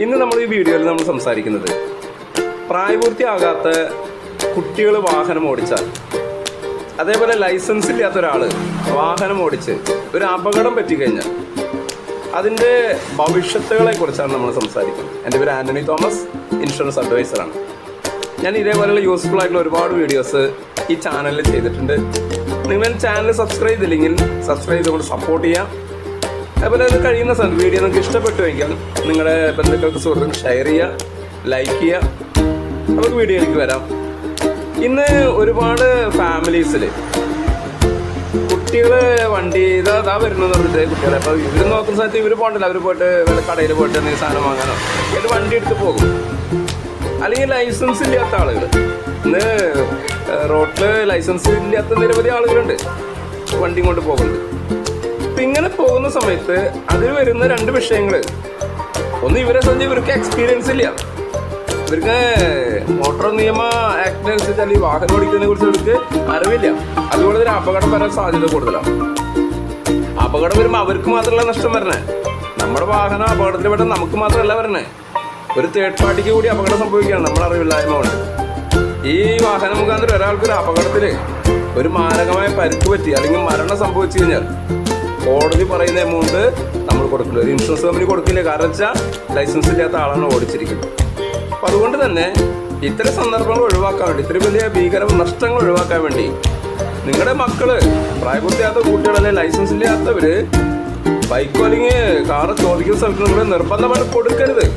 ഇന്ന് നമ്മൾ ഈ വീഡിയോയിൽ നമ്മൾ സംസാരിക്കുന്നത് പ്രായപൂർത്തിയാകാത്ത കുട്ടികൾ വാഹനം ഓടിച്ചാൽ, അതേപോലെ ലൈസൻസ് ഇല്ലാത്ത ഒരാൾ വാഹനം ഓടിച്ച് ഒരു അപകടം പറ്റിക്കഴിഞ്ഞാൽ അതിൻ്റെ ഭവിഷ്യത്തുകളെ കുറിച്ചാണ് നമ്മൾ സംസാരിക്കുന്നത്. എൻ്റെ പേര് ആൻ്റണി തോമസ്, ഇൻഷുറൻസ് അഡ്വൈസറാണ്. ഞാൻ ഇതേപോലെയുള്ള യൂസ്ഫുൾ ആയിട്ടുള്ള ഒരുപാട് വീഡിയോസ് ഈ ചാനലിൽ ചെയ്തിട്ടുണ്ട്. നിങ്ങൾ ചാനൽ സബ്സ്ക്രൈബ് ചെയ്തില്ലെങ്കിൽ സബ്സ്ക്രൈബ് ചെയ്തുകൊണ്ട് സപ്പോർട്ട് ചെയ്യാം. അതുപോലെ അത് കഴിയുന്ന വീഡിയോ നിങ്ങൾക്ക് ഇഷ്ടപ്പെട്ടുവെങ്കിൽ നിങ്ങളുടെ ബന്ധുക്കൾക്ക് സുഹൃത്തുക്കൾക്ക് ഷെയർ ചെയ്യുക, ലൈക്ക് ചെയ്യുക. നമുക്ക് വീഡിയോയിലേക്ക് വരാം. ഇന്ന് ഒരുപാട് ഫാമിലീസിൽ കുട്ടികൾ വണ്ടി ഇതാ വരുന്നതെന്ന് പറഞ്ഞിട്ട് കുട്ടികളെ അപ്പോൾ ഇവർ നോക്കുന്ന സ്ഥലത്ത് ഇവർ പോകണ്ടല്ലോ, അവർ പോയിട്ട് വല്ല കടയിൽ പോയിട്ട് എന്തെങ്കിലും സാധനം വാങ്ങാനോ എന്നിട്ട് വണ്ടി എടുത്ത് പോകും. അല്ലെങ്കിൽ ലൈസൻസ് ഇല്ലാത്ത ആളുകൾ, ഇന്ന് റോഡിൽ ലൈസൻസ് ഇല്ലാത്ത നിരവധി ആളുകളുണ്ട് വണ്ടി കൊണ്ട് പോകുന്നുണ്ട്. അപ്പം ഇങ്ങനെ പോകുന്ന സമയത്ത് അതിൽ വരുന്ന രണ്ട് വിഷയങ്ങൾ, ഒന്ന് ഇവരെ സംബന്ധിച്ച് ഇവർക്ക് എക്സ്പീരിയൻസ് ഇല്ല, ഇവർക്ക് മോട്ടോർ നിയമ ആക്ടിനനുസരിച്ച് അല്ലെങ്കിൽ വാഹനം ഓടിക്കുന്നതിനെ കുറിച്ച് ഇവർക്ക് അറിവില്ല. അതുകൊണ്ട് തന്നെ അപകടം വരാൻ സാധ്യത കൂടുതലാണ്. അപകടം വരുമ്പോൾ അവർക്ക് മാത്രമല്ല നഷ്ടം വരണേ, നമ്മുടെ വാഹനം അപകടത്തിൽ പെട്ടാൽ നമുക്ക് മാത്രമല്ല വരണേ, ഒരു തേർഡ് പാർട്ടിക്ക് കൂടി അപകടം സംഭവിക്കുകയാണ് നമ്മുടെ അറിവില്ലായ്മ കൊണ്ട്. ഈ വാഹനം മുഖാന്തരം ഒരാൾക്കൊരു അപകടത്തിൽ ഒരു മാരകമായ പരിക്ക് പറ്റി അല്ലെങ്കിൽ മരണം സംഭവിച്ചു കഴിഞ്ഞാൽ കോടതി പറയുന്ന എമൗണ്ട് നമ്മൾ കൊടുക്കില്ല, ഒരു ഇൻഷുറൻസ് കമ്പനി കൊടുക്കില്ല. കാരണം വെച്ചാൽ ലൈസൻസ് ഇല്ലാത്ത ആളാണ് ഓടിച്ചിരിക്കുന്നത്. അപ്പം അതുകൊണ്ട് തന്നെ ഇത്തരം സന്ദർഭങ്ങൾ ഒഴിവാക്കാൻ വേണ്ടി, ഇത്രയും വലിയ ഭീകര നഷ്ടങ്ങൾ ഒഴിവാക്കാൻ വേണ്ടി നിങ്ങളുടെ മക്കള്, പ്രായപൂർത്തിയാത്ത കുട്ടികളല്ലെ ലൈസൻസ് ഇല്ലാത്തവർ ബൈക്കോ അല്ലെങ്കിൽ കാറ് ചോദിക്കുന്ന സമയത്ത് നിങ്ങൾ നിർബന്ധമായിട്ട് കൊടുക്കരുത്.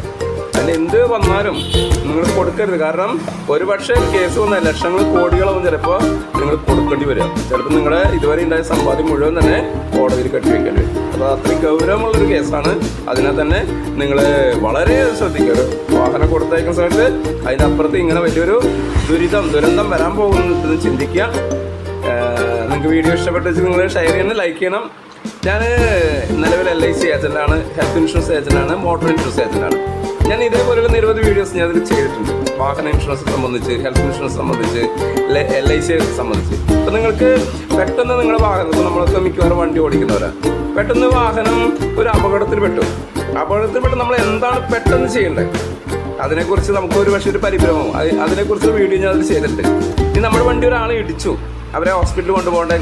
അതിൽ എന്ത് വന്നാലും നിങ്ങൾ കൊടുക്കരുത്. കാരണം ഒരു പക്ഷേ കേസ് വന്നാൽ ലക്ഷങ്ങൾ കോടികളാവും ചിലപ്പോൾ നിങ്ങൾ കൊടുക്കേണ്ടി വരിക. ചിലപ്പോൾ നിങ്ങളുടെ ഇതുവരെ ഉണ്ടായ സമ്പാദ്യം മുഴുവൻ തന്നെ കോടതിയിൽ കെട്ടിവെക്കേണ്ടി വരും. അപ്പോൾ അത്രയും ഗൗരവമുള്ളൊരു കേസാണ്. അതിനാൽ തന്നെ നിങ്ങൾ വളരെ ശ്രദ്ധിക്കുക. വാഹനം കൊടുത്തയക്കുന്ന സമയത്ത് അതിനപ്പുറത്ത് ഇങ്ങനെ വലിയൊരു ദുരന്തം വരാൻ പോകുന്നത് ചിന്തിക്കുക. നിങ്ങൾക്ക് വീഡിയോ ഇഷ്ടപ്പെട്ടെന്ന് നിങ്ങൾ ഷെയർ ചെയ്യണം, ലൈക്ക് ചെയ്യണം. ഞാൻ നിലവിൽ LIC ഏജൻ്റാണ്, ഹെൽത്ത് ഇൻഷുറൻസ് ഏജൻ്റാണ്, മോട്ടോർ ഇൻഷുറൻസ് ഏജൻ്റാണ്. ഞാൻ ഇതേപോലെയുള്ള നിരവധി വീഡിയോസ് ഞാൻ അതിൽ ചെയ്തിട്ടുണ്ട്. വാഹന ഇൻഷുറൻസ് സംബന്ധിച്ച്, ഹെൽത്ത് ഇൻഷുറൻസ് സംബന്ധിച്ച്, LIC സംബന്ധിച്ച്. അപ്പോൾ നിങ്ങൾക്ക് പെട്ടെന്ന് നിങ്ങളുടെ വാഹനം, ഇപ്പോൾ നമ്മളൊക്കെ മിക്കവാറും വണ്ടി ഓടിക്കുന്നവരാണ്, പെട്ടെന്ന് വാഹനം ഒരു അപകടത്തിൽപ്പെട്ടു നമ്മൾ എന്താണ് പെട്ടെന്ന് ചെയ്യേണ്ടത്, അതിനെക്കുറിച്ച് നമുക്ക് ഒരു പക്ഷേ ഒരു പരിഭ്രമം, അതിനെക്കുറിച്ച് വീഡിയോ ഞാൻ അതിൽ ചെയ്തിട്ടുണ്ട്. ഇനി നമ്മുടെ വണ്ടി ഒരാളെ ഇടിച്ചു, അവരെ ഹോസ്പിറ്റലിൽ കൊണ്ടുപോകേണ്ട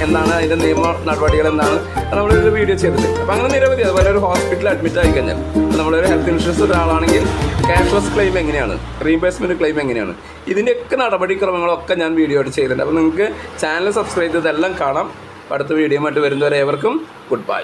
എന്താണ് അതിൻ്റെ നിയമ നടപടികൾ എന്താണ്, നമ്മളൊരു വീഡിയോ ചെയ്തിട്ടുണ്ട്. അപ്പോൾ അങ്ങനെ നിരവധി. അതുപോലെ ഒരു ഹോസ്പിറ്റലിൽ അഡ്മിറ്റ് ആയി കഴിഞ്ഞാൽ നമ്മളൊരു ഹെൽത്ത് ഇൻഷുറൻസ് ഒരാളാണെങ്കിൽ ക്യാഷ്ലെസ് ക്ലെയിം എങ്ങനെയാണ്, റീഇംബേഴ്സ്മെൻറ്റ് ക്ലെയിം എങ്ങനെയാണ്, ഇതിൻ്റെയൊക്കെ നടപടിക്രമങ്ങളൊക്കെ ഞാൻ വീഡിയോ ആയിട്ട് ചെയ്തിട്ടുണ്ട്. അപ്പോൾ നിങ്ങൾക്ക് ചാനൽ സബ്സ്ക്രൈബ് ചെയ്തതെല്ലാം കാണാം. അടുത്ത വീഡിയോ ആയിട്ട് വരുന്നവരെ ഏവർക്കും ഗുഡ് ബൈ.